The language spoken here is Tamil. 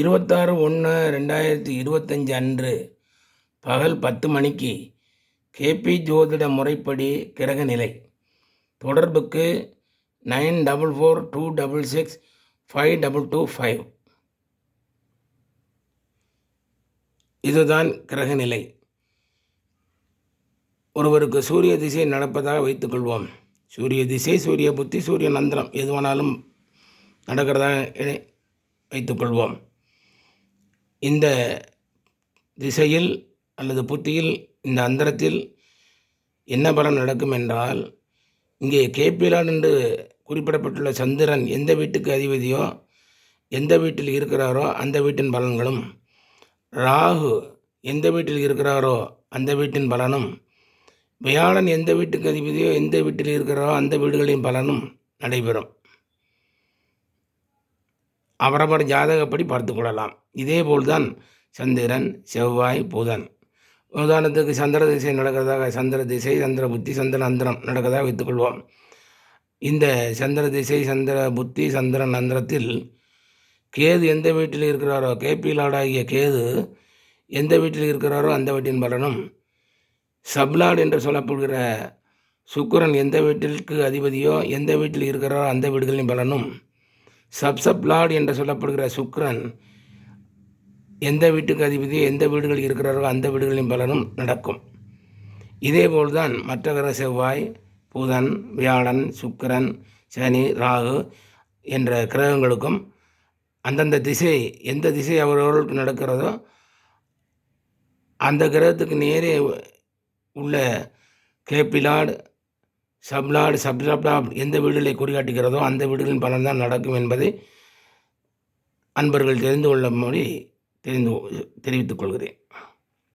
26/1/2025 அன்று பகல் 10 மணிக்கு கேபி ஜோதிட முறைப்படி கிரக நிலை. தொடர்புக்கு 9442665225. இதுதான் கிரக நிலை. ஒருவருக்கு சூரிய திசை நடப்பதாக வைத்துக்கொள்வோம். சூரிய திசை, சூரிய புத்தி, சூரிய நந்திரம் எதுவானாலும் நடக்கிறதாக வைத்துக்கொள்வோம். இந்த திசையில் அல்லது புத்தியில், இந்த அந்தரத்தில் என்ன பலன் நடக்கும் என்றால், இங்கே கேபிலான் என்று குறிப்பிடப்பட்டுள்ள சந்திரன் எந்த வீட்டுக்கு அதிபதியோ, எந்த வீட்டில் இருக்கிறாரோ அந்த வீட்டின் பலன்களும், ராகு எந்த வீட்டில் இருக்கிறாரோ அந்த வீட்டின் பலனும், வியாழன் எந்த வீட்டுக்கு அதிபதியோ எந்த வீட்டில் இருக்கிறாரோ அந்த வீடுகளின் பலனும் நடைபெறும். அவரவர் ஜாதகப்படி பார்த்து கொள்ளலாம். இதேபோல்தான் சந்திரன், செவ்வாய், புதன். உதாரணத்துக்கு சந்திர திசை நடக்கிறதாக சந்திர திசை, சந்திர புத்தி, சந்திர அந்தரம் நடக்கிறதாக வைத்துக்கொள்வோம். இந்த சந்திர திசை, சந்திர புத்தி, சந்திரன் அந்தரத்தில் கேது எந்த வீட்டில் இருக்கிறாரோ, கேபிலாடாகிய கேது எந்த வீட்டில் இருக்கிறாரோ அந்த வீட்டின் பலனும், சப்லாட் என்று சொல்லப்படுகிற சுக்கிரன் எந்த வீட்டிற்கு அதிபதியோ எந்த வீட்டில் இருக்கிறாரோ அந்த வீடுகளின் பலனும், சப்லாட் என்று சொல்லப்படுகிற சுக்கிரன் எந்த வீட்டுக்கு அதிபதியோ எந்த வீடுகள் இருக்கிறாரோ அந்த வீடுகளின் பலனும் நடக்கும். இதேபோல்தான் மற்ற கிரக செவ்வாய், புதன், வியாழன், சுக்கிரன், சனி, ராகு என்ற கிரகங்களுக்கும் அந்தந்த திசை, எந்த திசை அவர்களுக்கு நடக்கிறதோ அந்த கிரகத்துக்கு நேரே உள்ள கேபிலாட், சப்லாட் எந்த வீடுகளை குறிகாட்டுகிறதோ அந்த வீடுகளின் பலன் தான் நடக்கும் என்பதை அன்பர்கள் தெரிந்து கொள்ளும்படி தெரிவித்துக் கொள்கிறேன்.